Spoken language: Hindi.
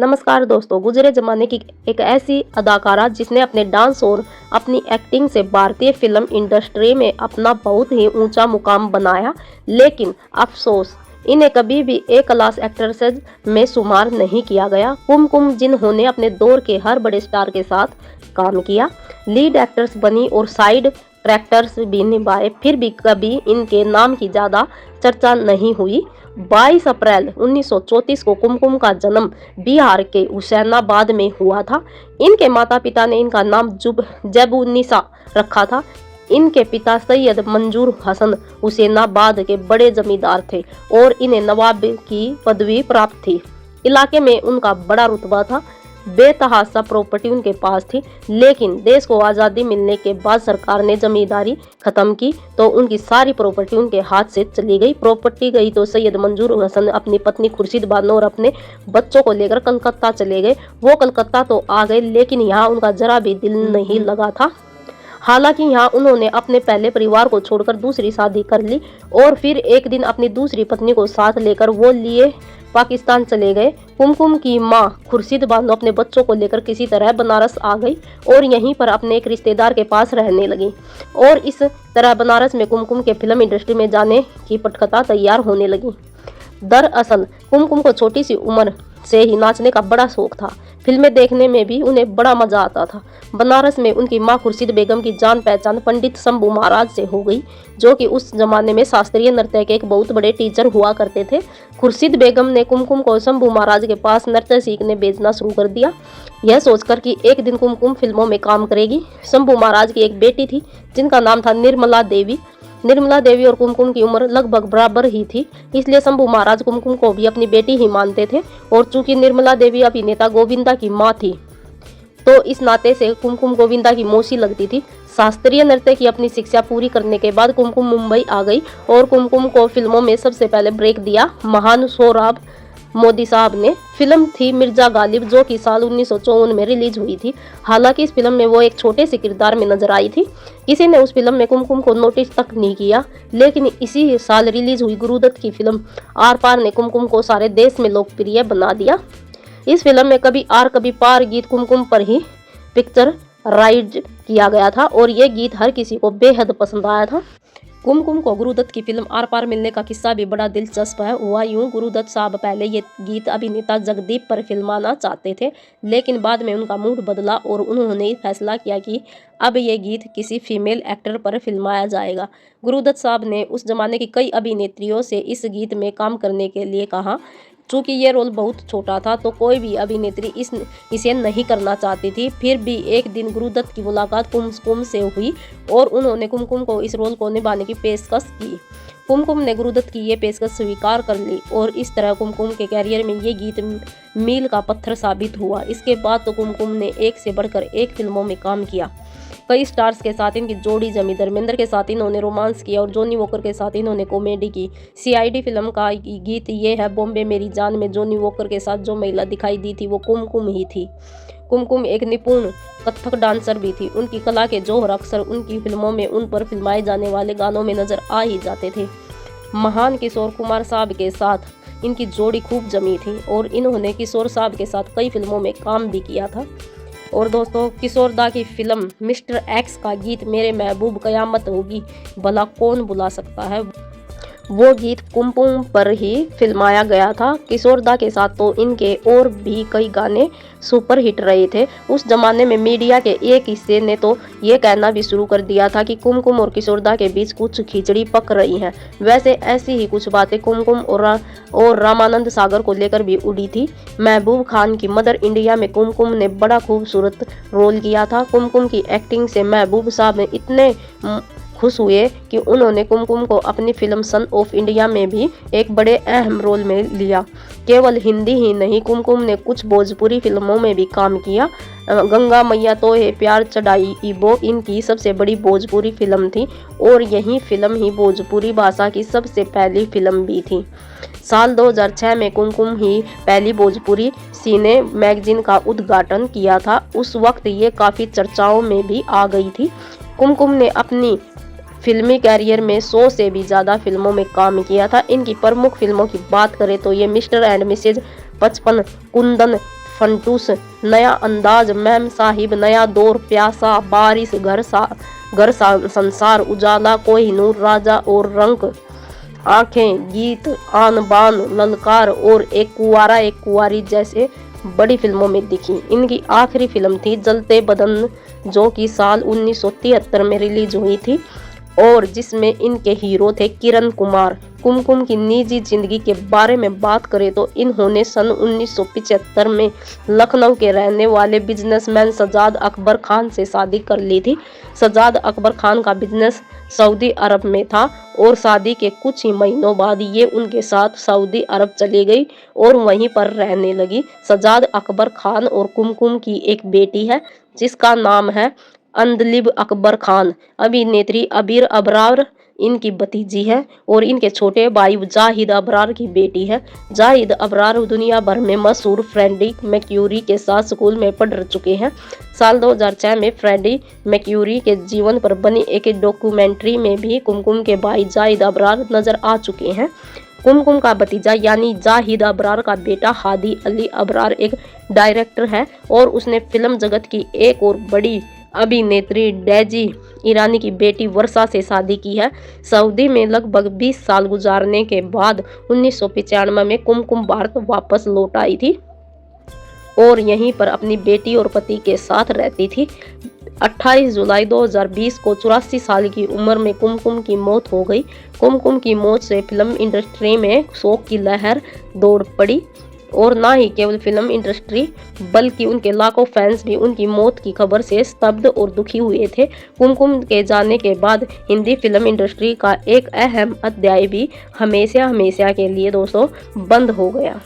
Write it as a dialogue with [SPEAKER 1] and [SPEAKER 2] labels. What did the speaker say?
[SPEAKER 1] नमस्कार दोस्तों, गुजरे जमाने की एक ऐसी अदाकारा जिसने अपने डांस और अपनी एक्टिंग से भारतीय फिल्म इंडस्ट्री में अपना बहुत ही ऊंचा मुकाम बनाया। लेकिन अफसोस, इन्हें कभी भी ए क्लास एक्ट्रेसेस में शुमार नहीं किया गया। कुमकुम, जिन्होंने अपने दौर के हर बड़े स्टार के साथ काम किया, लीड एक्टर्स बनी और साइड कैरेक्टर्स भी निभाए, फिर भी कभी इनके नाम की ज़्यादा चर्चा नहीं हुई। 22 अप्रैल 1934 को कुमकुम का जन्म बिहार के हुसैनाबाद में हुआ था। इनके माता पिता ने इनका नाम जैबुन्निसा रखा था। इनके पिता सैयद मंजूर हसन हुसैनाबाद के बड़े जमींदार थे और इन्हें नवाब की पदवी प्राप्त थी। इलाके में उनका बड़ा रुतबा था। बेतहाशा प्रॉपर्टी उनके पास थी, लेकिन देश को आज़ादी मिलने के बाद सरकार ने जमींदारी खत्म की तो उनकी सारी प्रॉपर्टी उनके हाथ से चली गई। प्रॉपर्टी गई तो सैयद मंजूर हसन अपनी पत्नी खुर्शीद बानो और अपने बच्चों को लेकर कलकत्ता चले गए। वो कलकत्ता तो आ गए, लेकिन यहाँ उनका जरा भी दिल नहीं लगा था। हालांकि यहाँ उन्होंने अपने पहले परिवार को छोड़कर दूसरी शादी कर ली और फिर एक दिन अपनी दूसरी पत्नी को साथ लेकर वो लिए पाकिस्तान चले गए। कुमकुम की मां खुर्शीद बानो अपने बच्चों को लेकर किसी तरह बनारस आ गई और यहीं पर अपने एक रिश्तेदार के पास रहने लगी और इस तरह बनारस में कुमकुम के फिल्म इंडस्ट्री में जाने की पटकथा तैयार होने लगी। दरअसल कुमकुम को छोटी सी उम्र से ही नाचने का बड़ा शौक था। फिल्में देखने में भी उन्हें बड़ा मजा आता था। बनारस में उनकी मां खुर्शीद बेगम की जान पहचान पंडित शंभू महाराज से हो गई, जो कि उस जमाने में शास्त्रीय नृत्य के एक बहुत बड़े टीचर हुआ करते थे। खुर्शीद बेगम ने कुमकुम को शंभू महाराज के पास नृत्य सीखने भेजना शुरू कर दिया, यह सोचकर कि एक दिन कुमकुम फिल्मों में काम करेगी। शंभू महाराज की एक बेटी थी जिनका नाम था निर्मला देवी। निर्मला देवी और कुमकुम की उम्र लगभग बराबर ही थी, इसलिए शंभू महाराज कुमकुम को भी अपनी बेटी ही मानते थे और चूंकि निर्मला देवी अभिनेता गोविंदा की मां थी, तो इस नाते से कुमकुम गोविंदा की मौसी लगती थी। शास्त्रीय नृत्य की अपनी शिक्षा पूरी करने के बाद कुमकुम मुंबई आ गई और कुमकुम को फिल्मों में सबसे पहले ब्रेक दिया महान सोहराब मोदी साहब ने। फिल्म थी मिर्जा गालिब, जो कि साल 1954 में रिलीज हुई थी। हालांकि इस फिल्म में वो एक छोटे से किरदार में नजर आई थी। किसी ने उस फिल्म में कुमकुम को नोटिस तक नहीं किया, लेकिन इसी साल रिलीज हुई गुरुदत्त की फिल्म आर पार ने कुमकुम को सारे देश में लोकप्रिय बना दिया। इस फिल्म में कभी आर कभी पार गीत कुमकुम पर ही पिक्चर राइज किया गया था और ये गीत हर किसी को बेहद पसंद आया था। कुमकुम को गुरुदत्त की फिल्म आर पार मिलने का किस्सा भी बड़ा दिलचस्प है। हुआ यूं, गुरुदत्त साहब पहले ये गीत अभिनेता जगदीप पर फिल्माना चाहते थे, लेकिन बाद में उनका मूड बदला और उन्होंने फैसला किया कि अब ये गीत किसी फीमेल एक्टर पर फिल्माया जाएगा। गुरुदत्त साहब ने उस जमाने की कई अभिनेत्रियों से इस गीत में काम करने के लिए कहा। चूँकि ये रोल बहुत छोटा था तो कोई भी अभिनेत्री इसे नहीं करना चाहती थी। फिर भी एक दिन गुरुदत्त की मुलाकात कुमकुम से हुई और उन्होंने कुमकुम को इस रोल को निभाने की पेशकश की। कुमकुम ने गुरुदत्त की ये पेशकश स्वीकार कर ली और इस तरह कुमकुम के कैरियर में ये गीत मील का पत्थर साबित हुआ। इसके बाद तो कुमकुम ने एक से बढ़कर एक फिल्मों में काम किया। कई स्टार्स के साथ इनकी जोड़ी जमी। धर्मेंद्र के साथ इन्होंने रोमांस किया और जॉनी वॉकर के साथ इन्होंने कॉमेडी की। सीआईडी फिल्म का गीत ये है बॉम्बे मेरी जान में जॉनी वॉकर के साथ जो महिला दिखाई दी थी वो कुमकुम ही थी। कुमकुम एक निपुण कथक डांसर भी थी। उनकी कला के जौहर अक्सर उनकी फिल्मों में उन पर फिल्माए जाने वाले गानों में नजर आ ही जाते थे। महान किशोर कुमार साहब के साथ इनकी जोड़ी खूब जमी थी और इन्होंने किशोर साहब के साथ कई फिल्मों में काम भी किया था। और दोस्तों, किशोर दा की फिल्म मिस्टर एक्स का गीत मेरे महबूब कयामत होगी भला कौन बुला सकता है, वो गीत कुमकुम पर ही फिल्माया गया था। किशोर दा के साथ तो इनके और भी कई गाने सुपर हिट रहे थे। उस जमाने में मीडिया के एक हिस्से ने तो ये कहना भी शुरू कर दिया था कि कुमकुम और किशोर दा के बीच कुछ खिचड़ी पक रही है। वैसे ऐसी ही कुछ बातें कुमकुम और रामानंद सागर को लेकर भी उड़ी थी। महबूब खान की मदर इंडिया में कुमकुम ने बड़ा खूबसूरत रोल किया था। कुमकुम की एक्टिंग से महबूब साहब इतने खुश हुए कि उन्होंने कुमकुम को अपनी फिल्म सन ऑफ इंडिया में भी एक बड़े अहम रोल में लिया। केवल हिंदी ही नहीं, कुमकुम ने कुछ भोजपुरी फिल्मों में भी काम किया। गंगा मैया तो है प्यार चढ़ाई वो इनकी सबसे बड़ी भोजपुरी फिल्म थी और यही फिल्म ही भोजपुरी भाषा की सबसे पहली फिल्म भी थी। साल 2006 में कुमकुम ही पहली भोजपुरी सिने मैगजीन का उद्घाटन किया था। उस वक्त ये काफ़ी चर्चाओं में भी आ गई थी। कुमकुम ने अपनी फिल्मी कैरियर में 100 से भी ज़्यादा फिल्मों में काम किया था। इनकी प्रमुख फिल्मों की बात करें तो ये मिस्टर एंड मिसेज 55, कुंदन, फंटूस, नया अंदाज, मैम साहिब, नया दौर, प्यासा, बारिश, संसार, उजाला, कोहिनूर, राजा और रंक, आंखें, गीत, आन बान, ललकार और एक कुंवारी जैसे बड़ी फिल्मों में दिखी। इनकी आखिरी फिल्म थी जलते बदन, जो कि साल 1973 में रिलीज हुई थी और जिसमें इनके हीरो थे किरण कुमार। कुमकुम की निजी जिंदगी के बारे में बात करें तो इन्होंने सन 1975 में लखनऊ के रहने वाले बिजनेसमैन सजाद अकबर खान से शादी कर ली थी। सजाद अकबर खान का बिजनेस सऊदी अरब में था और शादी के कुछ ही महीनों बाद ये उनके साथ सऊदी अरब चली गई और वहीं पर रहने लगी। सजाद अकबर खान और कुमकुम की एक बेटी है जिसका नाम है अंदलिब अकबर खान। अभिनेत्री अबीर अबरार इनकी भतीजी है और इनके छोटे भाई जाहिद अबरार की बेटी है। जाहिद अबरार दुनिया भर में मशहूर फ्रेडी मैक्यूरी के साथ स्कूल में पढ़ चुके हैं। साल 2006 में फ्रेडी मैक्यूरी के जीवन पर बनी एक डॉक्यूमेंट्री में भी कुमकुम के भाई जाहिद अबरार नजर आ चुके हैं। कुमकुम का भतीजा यानी जाहिद अबरार का बेटा हादी अली अबरार एक डायरेक्टर है और उसने फिल्म जगत की एक और बड़ी अभिनेत्री डेजी ईरानी की बेटी वर्षा से शादी की है। सऊदी में लगभग 20 साल गुजारने के बाद 1995 में कुमकुम भारत वापस लौट आई थी और यहीं पर अपनी बेटी और पति के साथ रहती थी। 28 जुलाई 2020 को 84 साल की उम्र में कुमकुम की मौत हो गई। कुमकुम की मौत से फिल्म इंडस्ट्री में शोक की लहर दौड़ पड़ी और ना ही केवल फिल्म इंडस्ट्री बल्कि उनके लाखों फैंस भी उनकी मौत की खबर से स्तब्ध और दुखी हुए थे। कुमकुम के जाने के बाद हिंदी फिल्म इंडस्ट्री का एक अहम अध्याय भी हमेशा के लिए दोस्तों बंद हो गया।